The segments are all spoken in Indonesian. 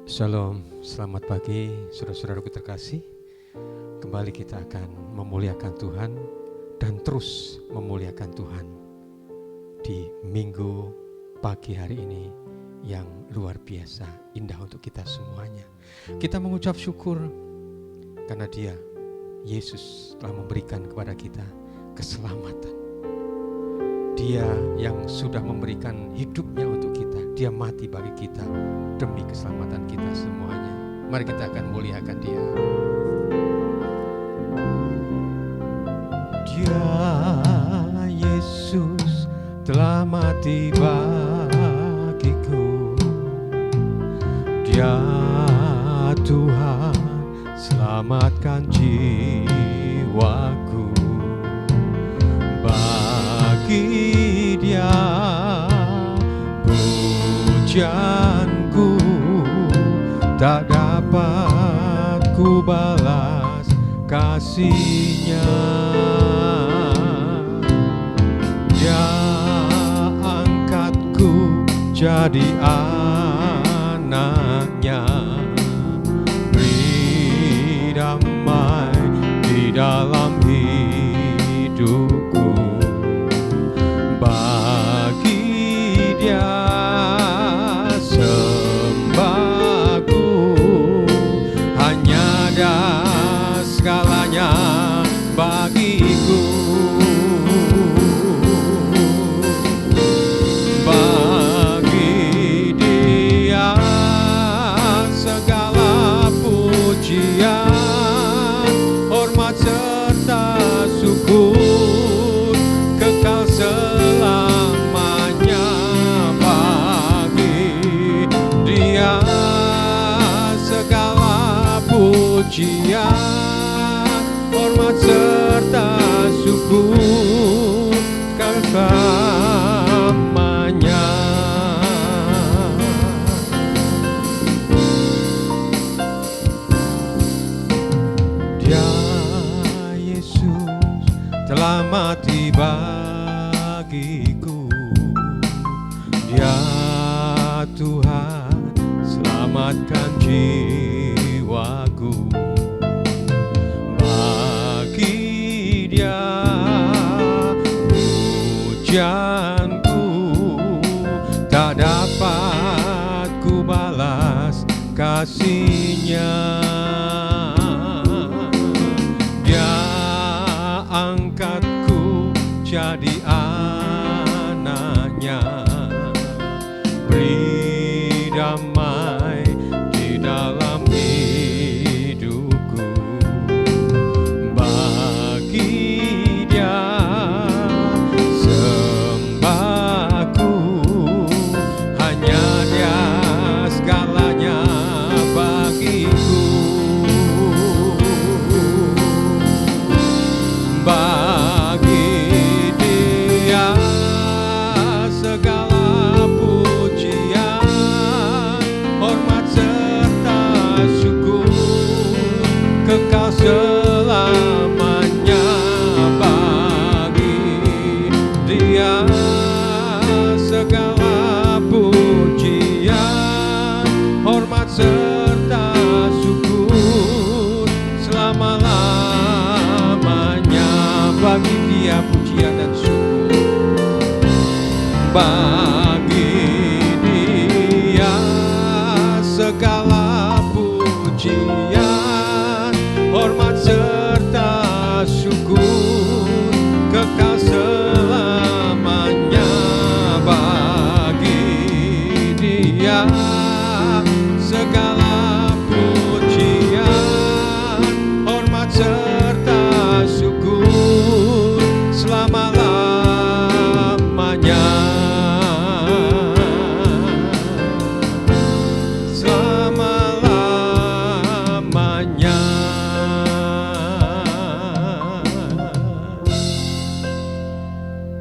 Shalom, selamat pagi saudara-saudaraku terkasih. Kembali kita akan memuliakan Tuhan dan terus memuliakan Tuhan di minggu pagi hari ini yang luar biasa indah untuk kita semuanya. Kita mengucap syukur karena Dia, Yesus, telah memberikan kepada kita keselamatan. Dia yang sudah memberikan hidupnya untuk kita. Dia mati bagi kita demi keselamatan kita semuanya. Mari kita akan muliakan Dia. Dia, Yesus, telah mati bagiku. Dia, Tuhan, selamatkan jiwaku. Bagi Dia pujianku tak dapat ku balas kasih-Nya. Dia angkatku jadi anak-Nya, beri damai di dalam hidupku. Bagi Dia sembahku, hanya ada segalanya bagiku. Bagi Dia segala pujian, hormat serta syukur kekal selamanya. Bagi Dia segala pujian, hormat serta syukur selamanya. Dia, Yesus, telah mati bagiku. Dia, Tuhan, selamatkan jiwaku. Bagi Dia pujianku tak dapat ku balas kasih-Nya. Dia angkatku jadi anak-Nya, beri damai di dalam hidupku. Bagi Dia sembahku, hanya Dia segalanya bagiku. Bagi Dia segala pujian, hormat serta syukur kekal selamanya. Bagi Dia segala pujian, hormat serta syukur selama-lamanya. Bagi Dia pujian dan syukur. Bagi Dia segala pujian, hormat serta syukur kekal selamanya. Bagi Dia segala pujian, hormat serta syukur selama-lamanya. Selama-lamanya.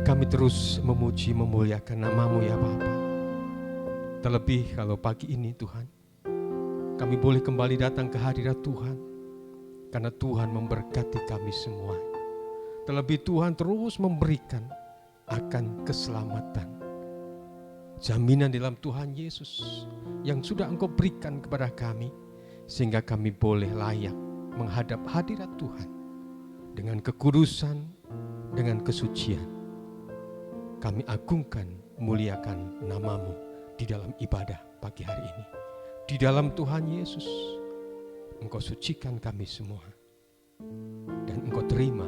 Kami terus memuji memuliakan nama-Mu ya Bapa. Terlebih kalau pagi ini Tuhan, kami boleh kembali datang ke hadirat Tuhan, karena Tuhan memberkati kami semua. Terlebih Tuhan terus memberikan akan keselamatan. jaminan dalam Tuhan Yesus yang sudah Engkau berikan kepada kami, sehingga kami boleh layak menghadap hadirat Tuhan dengan kekudusan, dengan kesucian. Kami agungkan, muliakan nama-Mu di dalam ibadah pagi hari ini. Di dalam Tuhan Yesus, Engkau sucikan kami semua, dan Engkau terima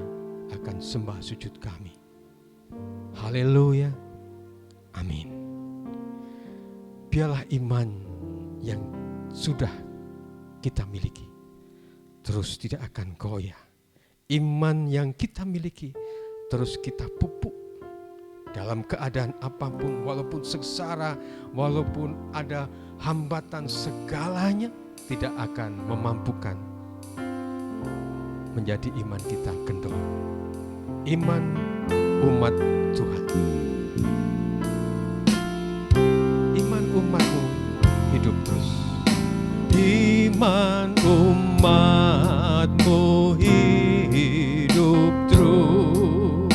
akan sembah sujud kami. Haleluya, amin. Biarlah iman yang sudah kita miliki terus tidak akan goyah. Iman yang kita miliki terus kita pupuk dalam keadaan apapun, walaupun sengsara, walaupun ada hambatan, segalanya tidak akan memampukan menjadi iman kita kendor. Iman umat Tuhan, iman umat-Mu hidup terus. Iman umat-Mu hidup terus,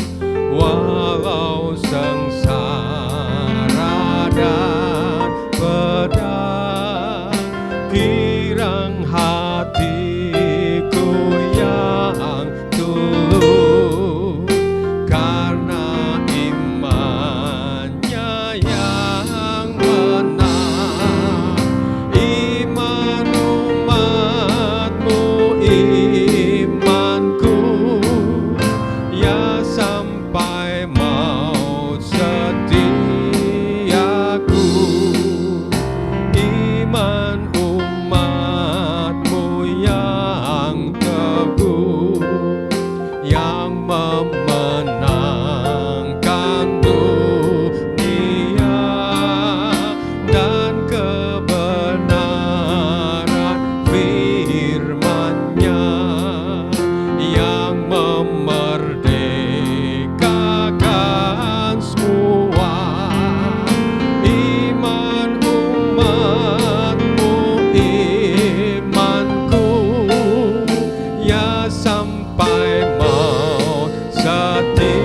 walau sengsara dan pedang. Girang hatiku yang tulus, karena imannya yang benar. Iman umat-Mu, imanku, ya sampai maut setiaku. Iman umat-Mu yang teguh, yang memenangkan dunia, dan kebenaran firman-Nya yang memerdekakan semua. Iman umat-Mu, imanku, ya sampai maut setiamu.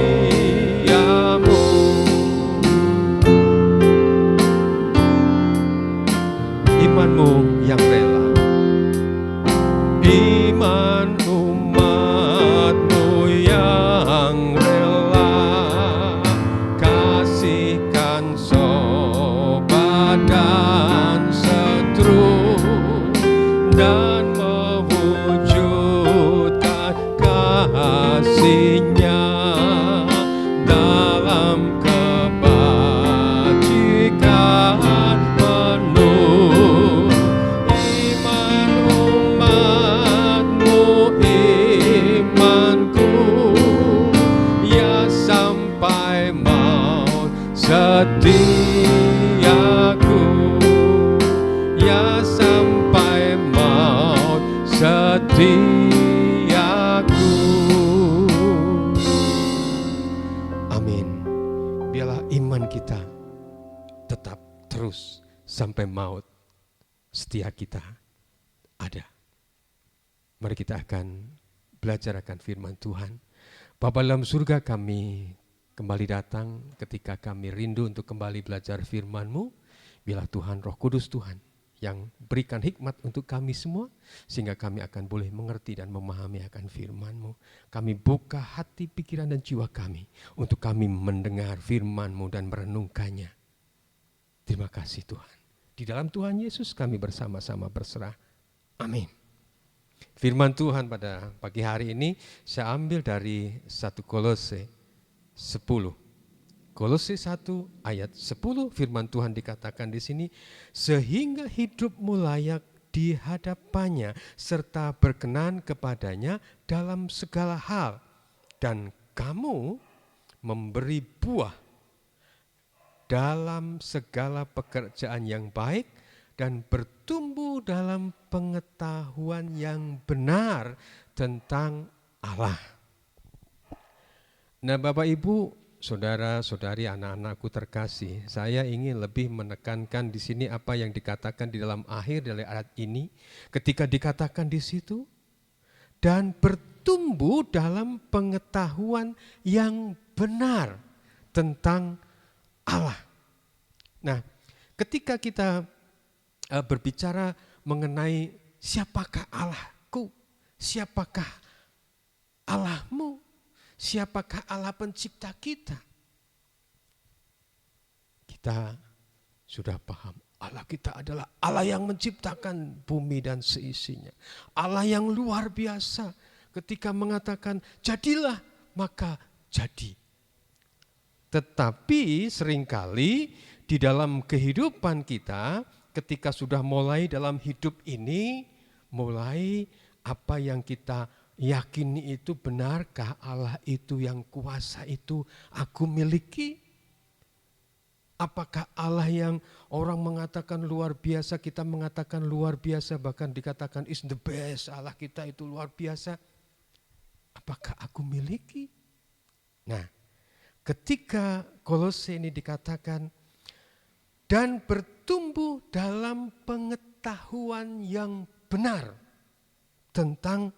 Iman-Mu yang rela, iman umat-Mu yang rela, kasihkan sobat dan setru, dan mewujudkan kasih-Nya dalam kebajikan penuh. Iman umat-Mu, imanku, ya sampai maut setiaku, ya sampai maut setiaku. Amin. Biarlah iman kita tetap terus sampai maut, setia kita ada. Mari kita akan belajar akan firman Tuhan. Bapa dalam surga, kami kembali datang ketika kami rindu untuk kembali belajar firman-Mu. Biarlah Tuhan, Roh Kudus Tuhan, yang berikan hikmat untuk kami semua, sehingga kami akan boleh mengerti dan memahami akan firman-Mu. Kami buka hati, pikiran, dan jiwa kami untuk kami mendengar firman-Mu dan merenungkannya. Terima kasih Tuhan. Di dalam Tuhan Yesus kami bersama-sama berserah. Amin. Firman Tuhan pada pagi hari ini saya ambil dari 1 Kolose 10. Kolose 1 ayat 10, firman Tuhan dikatakan di sini, sehingga hidupmu layak di hadapannya serta berkenan kepadanya dalam segala hal, dan kamu memberi buah dalam segala pekerjaan yang baik dan bertumbuh dalam pengetahuan yang benar tentang Allah. Nah, Bapak Ibu, saudara-saudari, anak-anakku terkasih, saya ingin lebih menekankan di sini apa yang dikatakan di dalam akhir dari ayat ini, ketika dikatakan di situ, dan bertumbuh dalam pengetahuan yang benar tentang Allah. Nah, ketika kita berbicara mengenai siapakah Allahku, siapakah Allahmu, siapakah Allah pencipta kita, kita sudah paham. Allah kita adalah Allah yang menciptakan bumi dan seisinya. Allah yang luar biasa ketika mengatakan jadilah maka jadi. Tetapi seringkali di dalam kehidupan kita ketika sudah mulai dalam hidup ini, mulai apa yang kita yakini itu benarkah Allah itu yang kuasa itu aku miliki? Apakah Allah yang orang mengatakan luar biasa, kita mengatakan luar biasa, bahkan dikatakan is the best, Allah kita itu luar biasa. Apakah aku miliki? Nah, ketika Kolose ini dikatakan, dan bertumbuh dalam pengetahuan yang benar tentang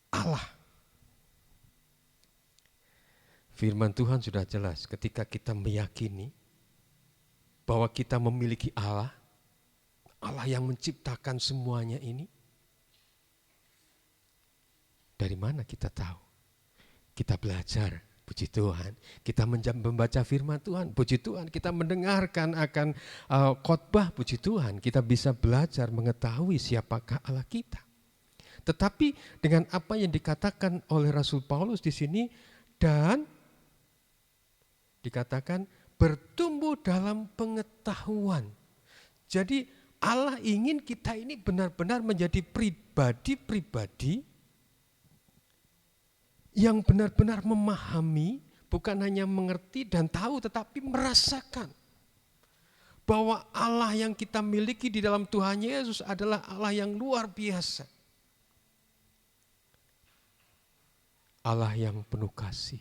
Allah. Firman Tuhan sudah jelas ketika kita meyakini bahwa kita memiliki Allah, Allah yang menciptakan semuanya ini. Dari mana kita tahu? Kita belajar, puji Tuhan. Kita membaca firman Tuhan, puji Tuhan. Kita mendengarkan akan khotbah, puji Tuhan. Kita bisa belajar mengetahui siapakah Allah kita. Tetapi dengan apa yang dikatakan oleh Rasul Paulus di sini, dan dikatakan bertumbuh dalam pengetahuan. Jadi Allah ingin kita ini benar-benar menjadi pribadi-pribadi yang benar-benar memahami, bukan hanya mengerti dan tahu, tetapi merasakan bahwa Allah yang kita miliki di dalam Tuhan Yesus adalah Allah yang luar biasa. Allah yang penuh kasih,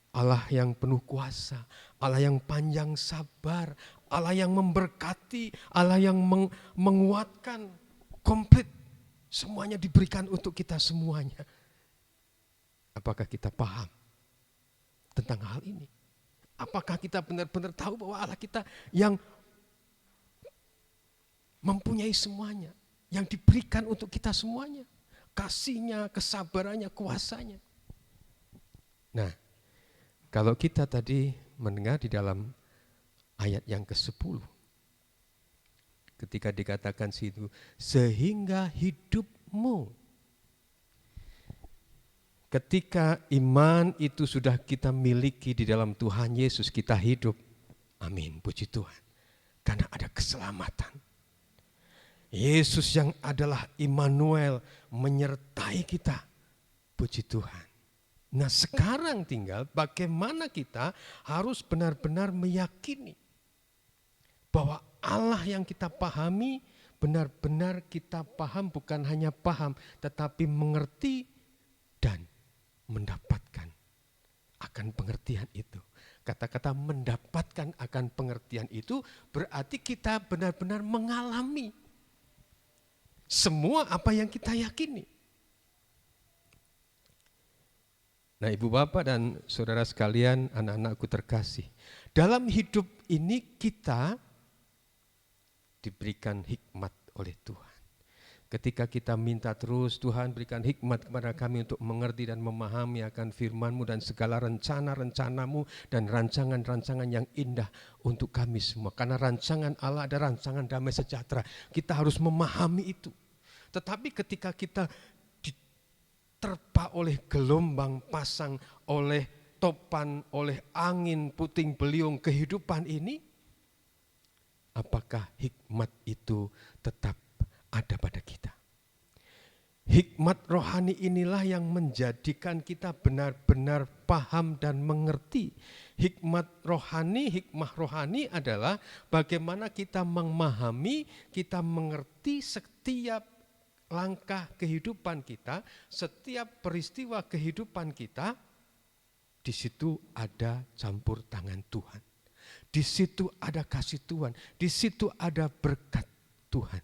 Allah yang penuh kuasa, Allah yang panjang sabar, Allah yang memberkati, Allah yang menguatkan, komplit. Semuanya diberikan untuk kita semuanya. Apakah kita paham tentang hal ini? Apakah kita benar-benar tahu bahwa Allah kita yang mempunyai semuanya, yang diberikan untuk kita semuanya, kasihnya, kesabarannya, kuasanya. Nah, kalau kita tadi mendengar di dalam ayat yang ke-10, ketika dikatakan situ, sehingga hidupmu. Ketika iman itu sudah kita miliki di dalam Tuhan Yesus, kita hidup. Amin, puji Tuhan. Karena ada keselamatan. Yesus yang adalah Immanuel menyertai kita. Puji Tuhan. Nah, sekarang tinggal bagaimana kita harus benar-benar meyakini bahwa Allah yang kita pahami, benar-benar kita paham, bukan hanya paham, tetapi mengerti dan mendapatkan akan pengertian itu. Kata-kata mendapatkan akan pengertian itu berarti kita benar-benar mengalami semua apa yang kita yakini. Nah, Ibu Bapak dan Saudara sekalian, anak-anakku terkasih, dalam hidup ini kita diberikan hikmat oleh Tuhan. Ketika kita minta terus, Tuhan berikan hikmat kepada kami untuk mengerti dan memahami akan firman-Mu dan segala rencana-rencana-Mu dan rancangan-rancangan yang indah untuk kami semua. Karena rancangan Allah ada rancangan damai sejahtera. Kita harus memahami itu. Tetapi ketika kita terpa oleh gelombang pasang, oleh topan, oleh angin puting beliung kehidupan ini, apakah hikmat itu tetap ada pada kita? Hikmat rohani inilah yang menjadikan kita benar-benar paham dan mengerti. Hikmat rohani, hikmah rohani adalah bagaimana kita memahami, kita mengerti setiap langkah kehidupan kita, setiap peristiwa kehidupan kita, di situ ada campur tangan Tuhan. Di situ ada kasih Tuhan, di situ ada berkat Tuhan.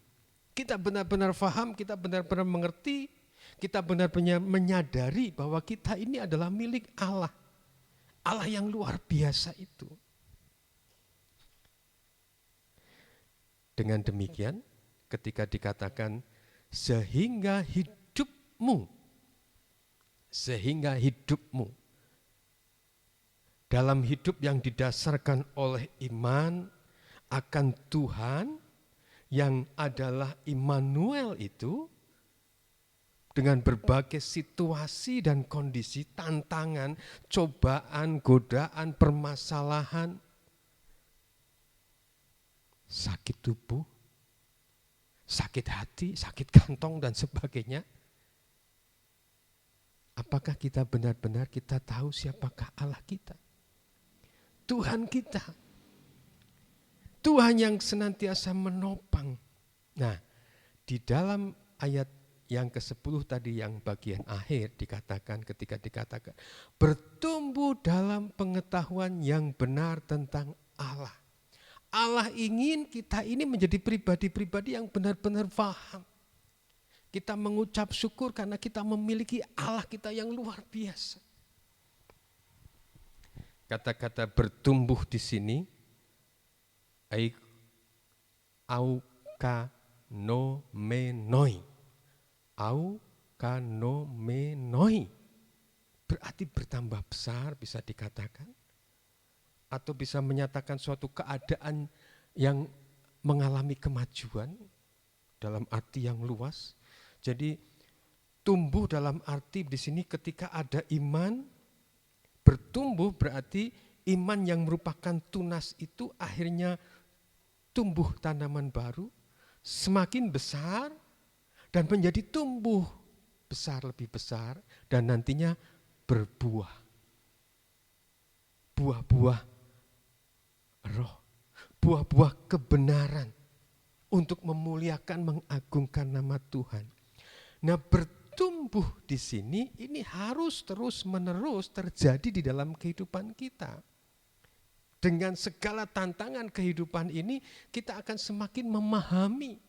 Kita benar-benar paham, kita benar-benar mengerti, kita benar-benar menyadari bahwa kita ini adalah milik Allah. Allah yang luar biasa itu. Dengan demikian, ketika dikatakan sehingga hidupmu, dalam hidup yang didasarkan oleh iman akan Tuhan yang adalah Immanuel itu, dengan berbagai situasi dan kondisi, tantangan, cobaan, godaan, permasalahan, sakit tubuh, sakit hati, sakit kantong dan sebagainya. Apakah kita benar-benar kita tahu siapakah Allah kita? Tuhan kita. Tuhan yang senantiasa menopang. Nah, di dalam ayat yang ke-10 tadi yang bagian akhir dikatakan, ketika dikatakan bertumbuh dalam pengetahuan yang benar tentang Allah. Allah ingin kita ini menjadi pribadi-pribadi yang benar-benar paham. Kita mengucap syukur karena kita memiliki Allah kita yang luar biasa. Kata-kata bertumbuh di sini aukanomenoi, berarti bertambah besar bisa dikatakan, atau bisa menyatakan suatu keadaan yang mengalami kemajuan dalam arti yang luas. Jadi tumbuh dalam arti di sini ketika ada iman. Bertumbuh berarti iman yang merupakan tunas itu akhirnya tumbuh tanaman baru, semakin besar dan menjadi tumbuh besar, lebih besar, dan nantinya berbuah. Buah-buah roh, buah-buah kebenaran untuk memuliakan, mengagungkan nama Tuhan. Nah, bertumbuh di sini ini harus terus-menerus terjadi di dalam kehidupan kita. Dengan segala tantangan kehidupan ini, kita akan semakin memahami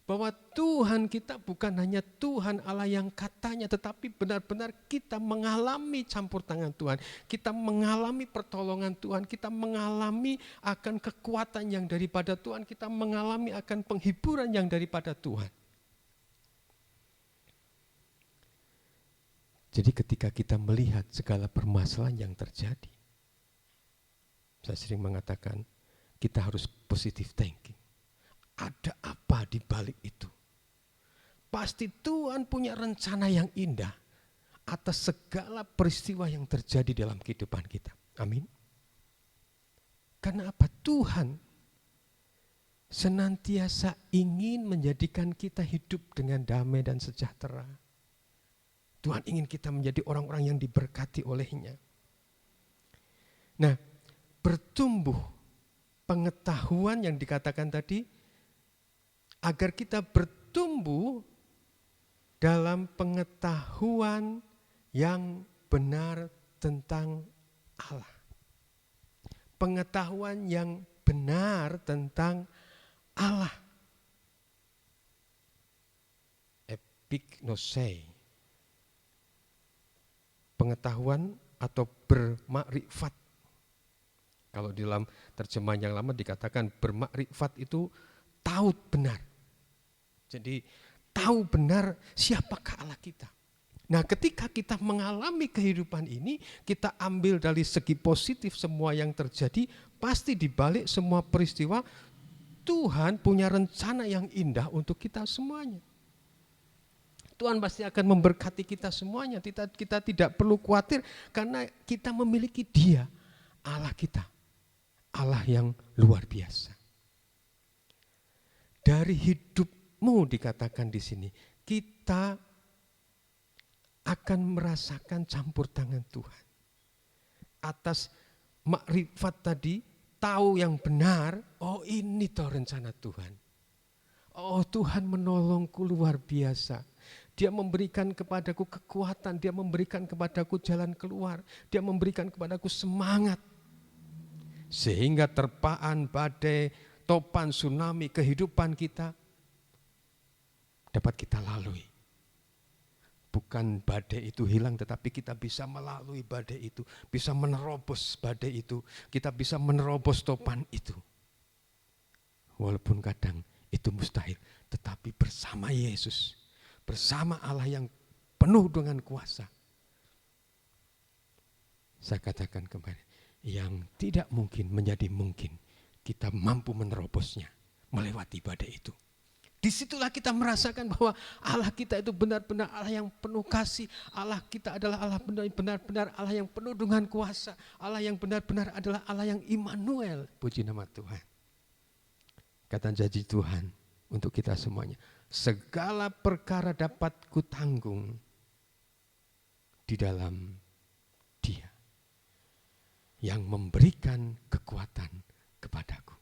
bahwa Tuhan kita bukan hanya Tuhan Allah yang katanya, tetapi benar-benar kita mengalami campur tangan Tuhan. Kita mengalami pertolongan Tuhan, kita mengalami akan kekuatan yang daripada Tuhan, kita mengalami akan penghiburan yang daripada Tuhan. Jadi ketika kita melihat segala permasalahan yang terjadi, saya sering mengatakan kita harus positive thinking. Ada apa di balik itu? Pasti Tuhan punya rencana yang indah atas segala peristiwa yang terjadi dalam kehidupan kita. Amin. Karena apa? Tuhan senantiasa ingin menjadikan kita hidup dengan damai dan sejahtera. Tuhan ingin kita menjadi orang-orang yang diberkati oleh-Nya. Nah, bertumbuh pengetahuan yang dikatakan tadi, agar kita bertumbuh dalam pengetahuan yang benar tentang Allah. Pengetahuan yang benar tentang Allah. Epignosei. Pengetahuan atau bermakrifat. Kalau di dalam terjemahan yang lama dikatakan bermakrifat itu tahu benar. Jadi tahu benar siapakah Allah kita. Nah, ketika kita mengalami kehidupan ini, kita ambil dari segi positif semua yang terjadi, pasti di balik semua peristiwa Tuhan punya rencana yang indah untuk kita semuanya. Tuhan pasti akan memberkati kita semuanya. Kita tidak perlu khawatir karena kita memiliki Dia, Allah kita. Allah yang luar biasa. Dari hidupmu dikatakan di sini, kita akan merasakan campur tangan Tuhan. Atas makrifat tadi, tahu yang benar, oh ini toh rencana Tuhan. Oh Tuhan menolongku luar biasa. Dia memberikan kepadaku kekuatan, Dia memberikan kepadaku jalan keluar, Dia memberikan kepadaku semangat. Sehingga terpaan, badai, topan, tsunami, kehidupan kita dapat kita lalui. Bukan badai itu hilang, tetapi kita bisa melalui badai itu, bisa menerobos badai itu, kita bisa menerobos topan itu. Walaupun kadang itu mustahil. Tetapi bersama Yesus, bersama Allah yang penuh dengan kuasa, saya katakan kembali, yang tidak mungkin menjadi mungkin. Kita mampu menerobosnya, melewati badai itu. Disitulah kita merasakan bahwa Allah kita itu benar-benar Allah yang penuh kasih. Allah kita adalah Allah benar-benar Allah yang penuh dengan kuasa. Allah yang benar-benar adalah Allah yang Immanuel. Puji nama Tuhan. Kata janji Tuhan untuk kita semuanya. Segala perkara dapat kutanggung di dalam Dia yang memberikan kekuatan kepadaku.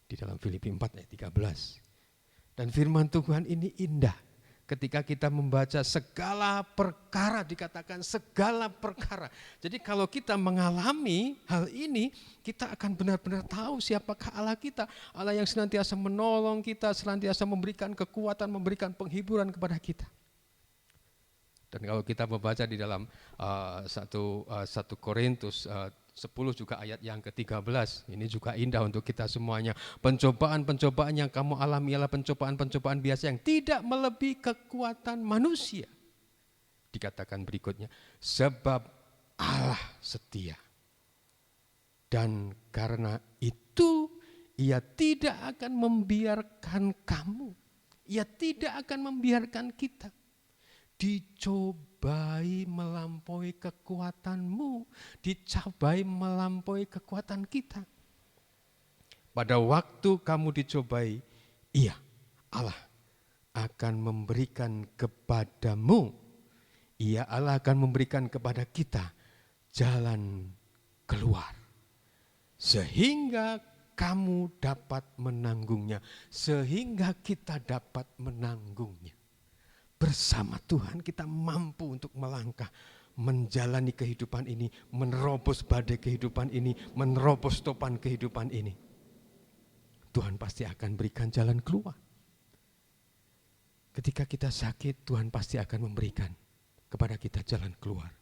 Di dalam Filipi 4 ayat 13. Dan firman Tuhan ini indah. Ketika kita membaca segala perkara, dikatakan segala perkara. Jadi kalau kita mengalami hal ini, kita akan benar-benar tahu siapakah Allah kita. Allah yang senantiasa menolong kita, senantiasa memberikan kekuatan, memberikan penghiburan kepada kita. Dan kalau kita membaca di dalam 1 Korintus 10 juga ayat yang ke-13, ini juga indah untuk kita semuanya. Pencobaan-pencobaan yang kamu alami ialah pencobaan-pencobaan biasa yang tidak melebihi kekuatan manusia. Dikatakan berikutnya, sebab Allah setia. Dan karena itu Ia tidak akan membiarkan kamu, Ia tidak akan membiarkan kita dicobai melampaui kekuatanmu, dicobai melampaui kekuatan kita. Pada waktu kamu dicobai, iya, Allah akan memberikan kepadamu, iya, Allah akan memberikan kepada kita jalan keluar. Sehingga kamu dapat menanggungnya, sehingga kita dapat menanggungnya. Bersama Tuhan kita mampu untuk melangkah, menjalani kehidupan ini, menerobos badai kehidupan ini, menerobos topan kehidupan ini. Tuhan pasti akan berikan jalan keluar. Ketika kita sakit, Tuhan pasti akan memberikan kepada kita jalan keluar.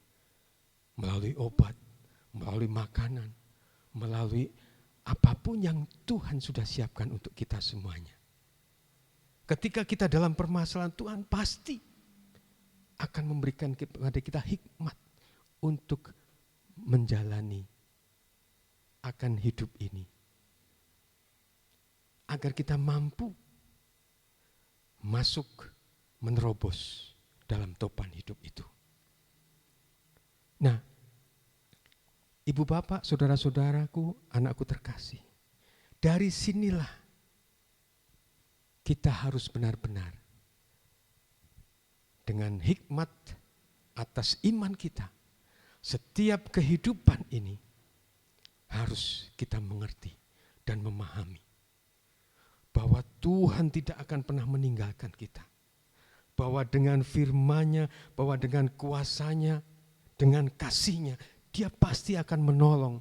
Melalui obat, melalui makanan, melalui apapun yang Tuhan sudah siapkan untuk kita semuanya. Ketika kita dalam permasalahan, Tuhan pasti akan memberikan kepada kita hikmat untuk menjalani akan hidup ini. Agar kita mampu masuk menerobos dalam topan hidup itu. Nah, ibu bapak, saudara-saudaraku, anakku terkasih, dari sinilah kita harus benar-benar dengan hikmat atas iman kita, setiap kehidupan ini harus kita mengerti dan memahami bahwa Tuhan tidak akan pernah meninggalkan kita. Bahwa dengan firman-Nya, bahwa dengan kuasa-Nya, dengan kasih-Nya, Dia pasti akan menolong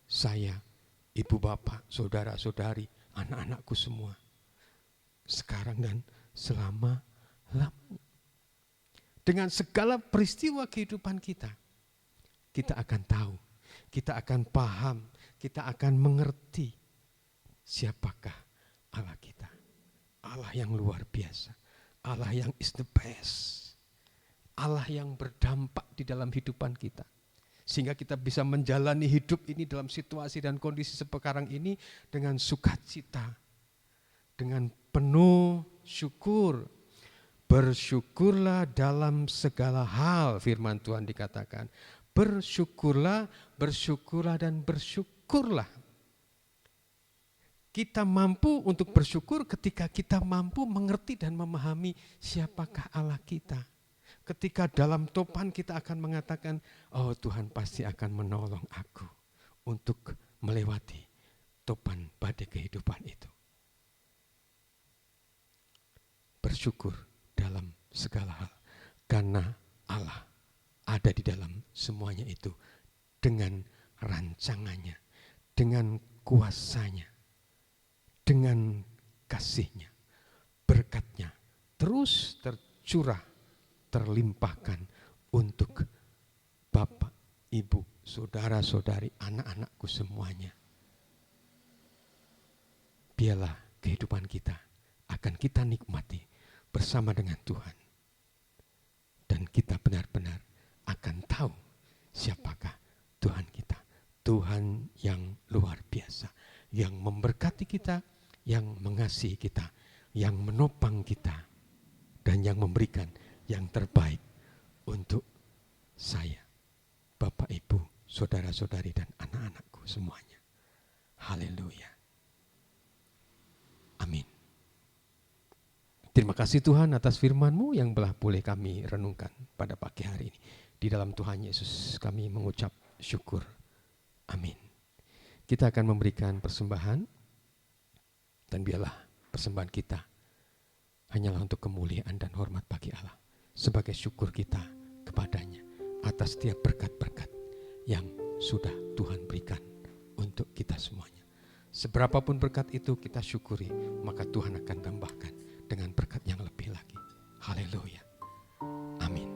saya, ibu bapak, saudara-saudari, anak-anakku semua. Sekarang dan selama-lamanya. Dengan segala peristiwa kehidupan kita, kita akan tahu, kita akan paham, kita akan mengerti siapakah Allah kita. Allah yang luar biasa, Allah yang is the best, Allah yang berdampak di dalam kehidupan kita. Sehingga kita bisa menjalani hidup ini dalam situasi dan kondisi sekarang ini dengan sukacita, dengan penuh syukur. Bersyukurlah dalam segala hal, firman Tuhan dikatakan. Bersyukurlah, bersyukurlah dan bersyukurlah. Kita mampu untuk bersyukur ketika kita mampu mengerti dan memahami siapakah Allah kita. Ketika dalam topan kita akan mengatakan, oh Tuhan pasti akan menolong aku untuk melewati topan badai kehidupan itu. Bersyukur dalam segala hal, karena Allah ada di dalam semuanya itu dengan rancangannya, dengan kuasanya, dengan kasih-Nya, berkat-Nya terus tercurah, terlimpahkan untuk Bapak, Ibu, saudara-saudari, anak-anakku semuanya. Biarlah kehidupan kita akan kita nikmati bersama dengan Tuhan. Dan kita benar-benar akan tahu siapakah Tuhan kita. Tuhan yang luar biasa, yang memberkati kita, yang mengasihi kita, yang menopang kita, dan yang memberikan yang terbaik untuk saya, Bapak, Ibu, saudara-saudari, dan anak-anakku semuanya. Haleluya. Amin. Terima kasih Tuhan atas firman-Mu yang telah boleh kami renungkan pada pagi hari ini. Di dalam Tuhan Yesus kami mengucap syukur. Amin. Kita akan memberikan persembahan, dan biarlah persembahan kita hanyalah untuk kemuliaan dan hormat bagi Allah. Sebagai syukur kita kepadanya atas setiap berkat-berkat yang sudah Tuhan berikan untuk kita semuanya. Seberapapun berkat itu kita syukuri, maka Tuhan akan tambahkan dengan berkat yang lebih lagi. Haleluya. Amin.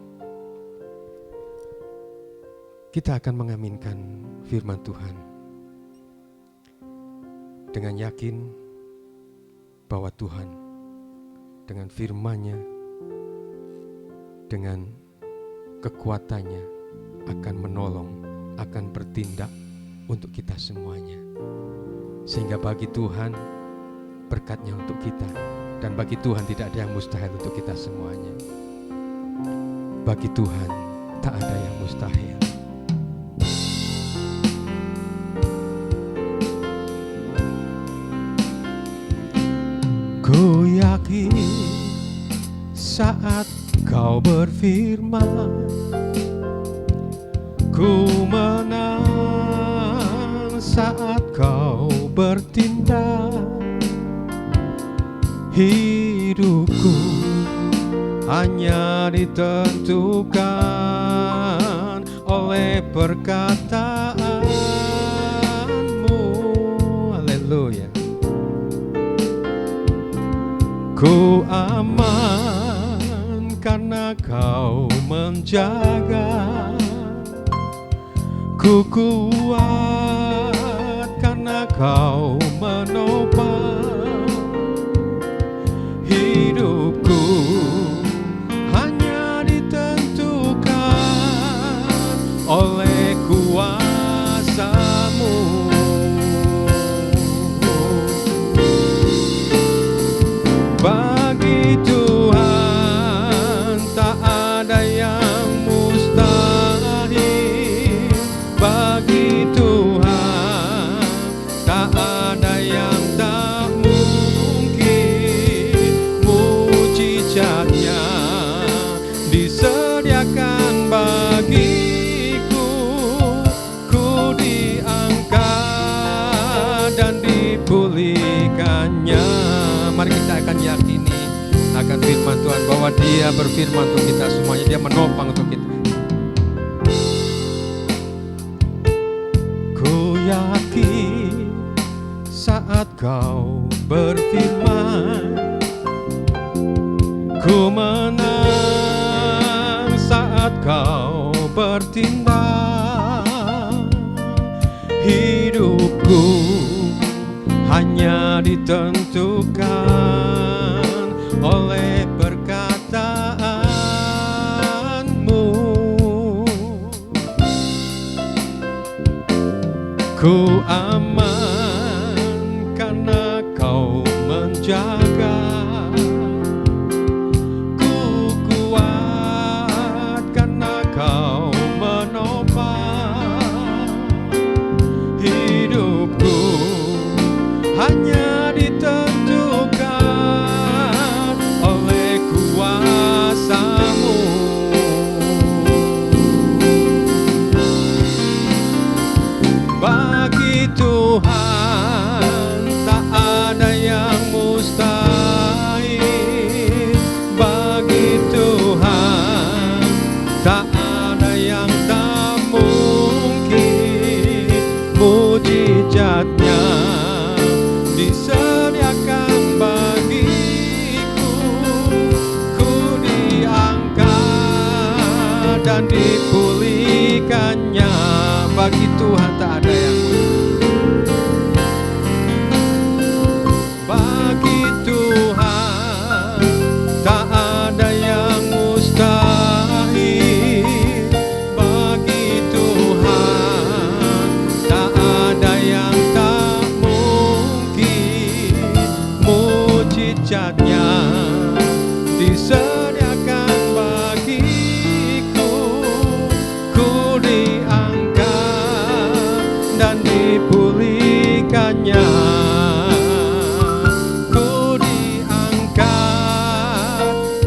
Kita akan mengaminkan firman Tuhan dengan yakin bahwa Tuhan dengan firman-Nya, dengan kekuatannya akan menolong, akan bertindak untuk kita semuanya. Sehingga bagi Tuhan berkat-Nya untuk kita, dan bagi Tuhan tidak ada yang mustahil untuk kita semuanya. Bagi Tuhan tak ada yang mustahil. Ku yakin saat Kau berfirman, ku menang saat Kau bertindak. Hidupku hanya ditentukan oleh perkataan-Mu. Haleluya. Ku aman karena Kau menjaga. Ku kuat karena Kau menopang. Hidupku hanya ditentukan oleh kuasa-Mu. Bagi Tuhan tak ada yang mustahil. Bagi Tuhan tak ada yang tak mungkin. Mujizatnya disediakan bagiku. Ku diangkat dan dipulihkannya. Mari kita akan yakini akan firman Tuhan, bahwa Dia berfirman untuk kita semuanya. Dia menopang untuk kita. Ku yakin saat Kau berfirman, ku menang saat Kau bertindak. Hidupku hanya ditentukan oleh perkataan-Mu. Ku aman karena Kau menjaga. Ku kuat karena Kau menopang. Hidupku hanya ditentukan oleh kuasa-Mu. Bagi Tuhan tak ada yang mustahil. Bagi Tuhan tak ada yang tak mungkin. Mujizatnya disediakan bagiku. Ku diangkat dan dipulihkannya. Bagi Tuhan tak ada yang mustahil.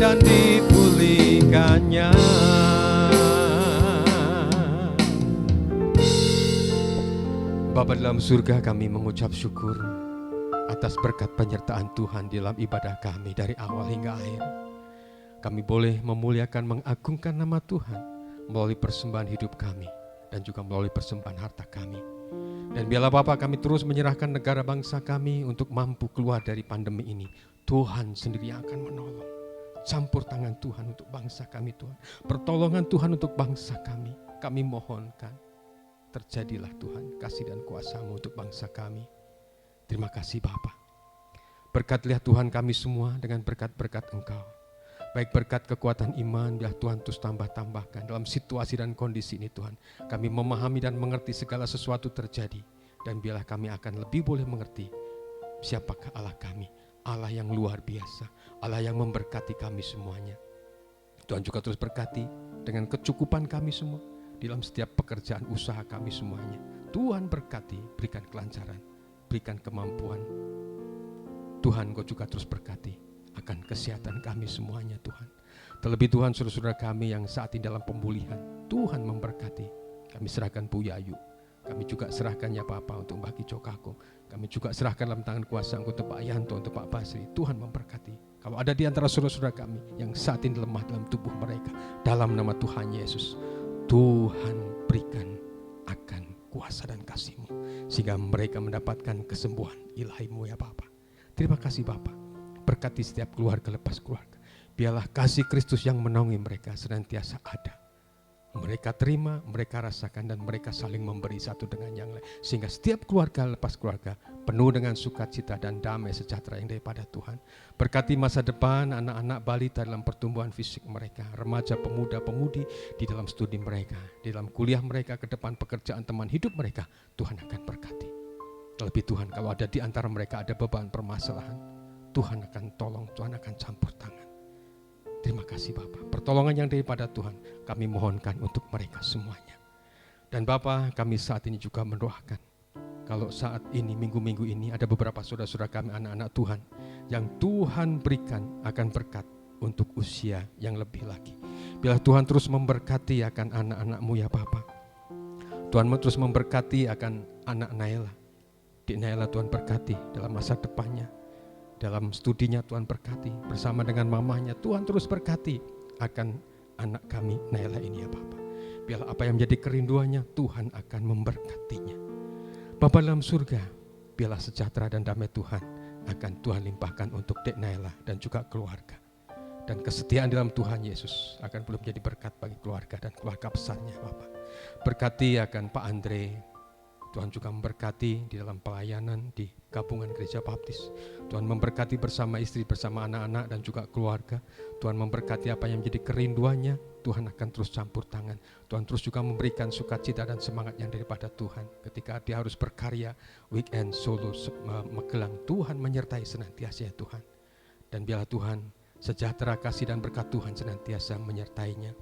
dan dipulihkannya. Bapa dalam surga, kami mengucap syukur atas berkat penyertaan Tuhan di dalam ibadah kami dari awal hingga akhir. Kami boleh memuliakan, mengagungkan nama Tuhan melalui persembahan hidup kami dan juga melalui persembahan harta kami. Dan biarlah Bapa, kami terus menyerahkan negara bangsa kami untuk mampu keluar dari pandemi ini. Tuhan sendiri yang akan menolong. Campur tangan Tuhan untuk bangsa kami Tuhan. Pertolongan Tuhan untuk bangsa kami. Kami mohonkan. Terjadilah Tuhan kasih dan kuasa-Mu untuk bangsa kami. Terima kasih Bapa. Berkatilah Tuhan kami semua dengan berkat-berkat Engkau. Baik berkat kekuatan iman, biar Tuhan terus tambah-tambahkan dalam situasi dan kondisi ini Tuhan. Kami memahami dan mengerti segala sesuatu terjadi. Dan biarlah kami akan lebih boleh mengerti siapakah Allah kami. Allah yang luar biasa. Allah yang memberkati kami semuanya. Tuhan juga terus berkati dengan kecukupan kami semua. Dalam setiap pekerjaan usaha kami semuanya. Tuhan berkati, berikan kelancaran, berikan kemampuan. Tuhan Kau juga terus berkati akan kesehatan kami semuanya Tuhan. Terlebih Tuhan saudara-saudara kami yang saat ini dalam pemulihan. Tuhan memberkati. Kami serahkan Bu Yayu. Kami juga serahkan ya Bapak untuk Mbak Kicokako. Kami juga serahkan dalam tangan kuasa untuk Pak Yanto, untuk Pak Basri. Tuhan memberkati. Kalau ada di antara saudara-saudara kami yang saat ini lemah dalam tubuh mereka. Dalam nama Tuhan Yesus. Tuhan berikan akan kuasa dan kasih-Mu sehingga mereka mendapatkan kesembuhan ilahi-Mu ya Bapa. Terima kasih Bapa. Berkati setiap keluarga lepas keluarga. Biarlah kasih Kristus yang menaungi mereka senantiasa ada. Mereka terima, mereka rasakan dan mereka saling memberi satu dengan yang lain. Sehingga setiap keluarga lepas keluarga penuh dengan sukacita dan damai sejahtera yang daripada Tuhan. Berkati masa depan anak-anak balita dalam pertumbuhan fisik mereka. Remaja, pemuda, pemudi di dalam studi mereka. Di dalam kuliah mereka, ke depan pekerjaan teman hidup mereka. Tuhan akan berkati. Terlebih Tuhan kalau ada di antara mereka ada beban permasalahan. Tuhan akan tolong, Tuhan akan campur tangan. Terima kasih Bapak. Pertolongan yang daripada Tuhan kami mohonkan untuk mereka semuanya. Dan Bapak, kami saat ini juga mendoakan. Kalau saat ini, minggu-minggu ini ada beberapa saudara-saudara kami anak-anak Tuhan yang Tuhan berikan akan berkat untuk usia yang lebih lagi. Biarlah Tuhan terus memberkati akan anak-anak-Mu ya Bapak. Tuhan terus memberkati akan anak Naila. Dik Naila Tuhan berkati dalam masa depannya. Dalam studinya Tuhan berkati, bersama dengan mamanya Tuhan terus berkati akan anak kami Naila ini ya Bapak. Biarlah apa yang menjadi kerinduannya Tuhan akan memberkatinya. Bapa dalam surga, biarlah sejahtera dan damai Tuhan akan Tuhan limpahkan untuk Dek Naila dan juga keluarga. Dan kesetiaan dalam Tuhan Yesus akan boleh menjadi berkat bagi keluarga dan keluarga besarnya Bapak. Berkati akan Pak Andre. Tuhan juga memberkati di dalam pelayanan di gabungan gereja baptis. Tuhan memberkati bersama istri, bersama anak-anak dan juga keluarga. Tuhan memberkati apa yang menjadi kerinduannya. Tuhan akan terus campur tangan. Tuhan terus juga memberikan sukacita dan semangat yang daripada Tuhan. Ketika dia harus berkarya, weekend, solo, Magelang, Tuhan menyertai senantiasa ya Tuhan. Dan biarlah Tuhan sejahtera, kasih dan berkat Tuhan senantiasa menyertainya.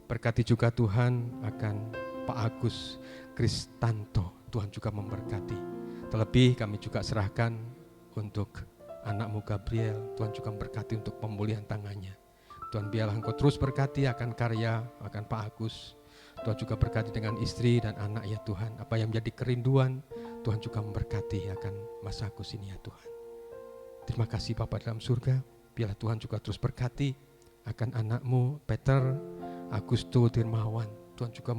Berkati juga Tuhan akan Pak Agus Kristanto. Tuhan juga memberkati. Terlebih kami juga serahkan untuk anakmu Gabriel. Tuhan juga memberkati untuk pemulihan tangannya. Tuhan biarlah Engkau terus berkati akan karya, akan Pak Agus. Tuhan juga berkati dengan istri dan anak ya Tuhan. Apa yang menjadi kerinduan, Tuhan juga memberkati akan Mas Agus ini ya Tuhan. Terima kasih Bapa dalam surga. Biarlah Tuhan juga terus berkati akan anakmu Peter Agusto Dirmawan. Tuhan juga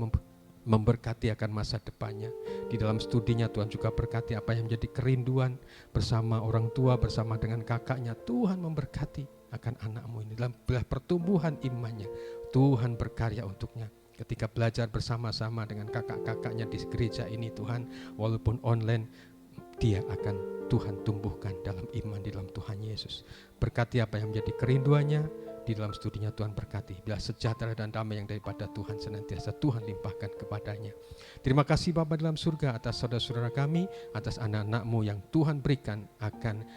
memberkati akan masa depannya. Di dalam studinya Tuhan juga berkati apa yang menjadi kerinduan bersama orang tua, bersama dengan kakaknya. Tuhan memberkati akan anakmu ini dalam pertumbuhan imannya. Tuhan berkarya untuknya. Ketika belajar bersama-sama dengan kakak-kakaknya di gereja ini Tuhan, walaupun online, dia akan Tuhan tumbuhkan dalam iman di dalam Tuhan Yesus. Berkati apa yang menjadi kerinduannya. Di dalam studinya Tuhan berkati. Biar sejahtera dan damai yang daripada Tuhan senantiasa Tuhan limpahkan kepadanya. Terima kasih Bapa dalam surga atas saudara-saudara kami, atas anak-anak-Mu yang Tuhan berikan akan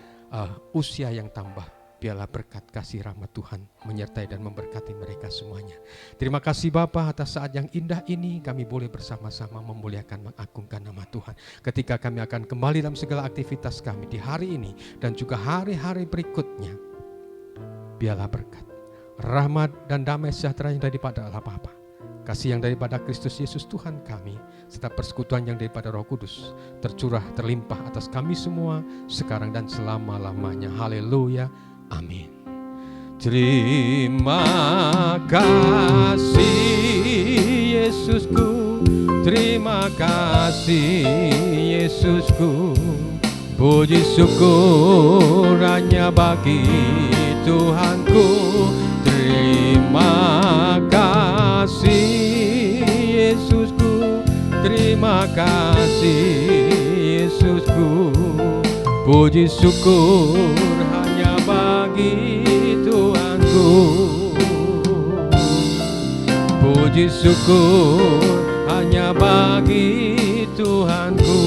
usia yang tambah. Biarlah berkat kasih rahmat Tuhan menyertai dan memberkati mereka semuanya. Terima kasih Bapa atas saat yang indah ini kami boleh bersama-sama memuliakan, mengagungkan nama Tuhan. Ketika kami akan kembali dalam segala aktivitas kami di hari ini dan juga hari-hari berikutnya. Biarlah berkat, rahmat dan damai sejahtera yang daripada Allah Bapa, kasih yang daripada Kristus Yesus Tuhan kami, serta persekutuan yang daripada Roh Kudus tercurah terlimpah atas kami semua sekarang dan selama-lamanya. Haleluya, amin. Terima kasih Yesusku, terima kasih Yesusku, puji syukur hanya bagi Tuhanku. Terima kasih Yesusku, terima kasih Yesusku, puji syukur hanya bagi Tuhanku. Puji syukur hanya bagi Tuhanku.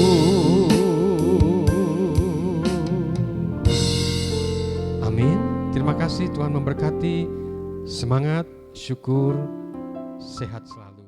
Amin. Terima kasih, Tuhan memberkati. Semangat, syukur, sehat selalu.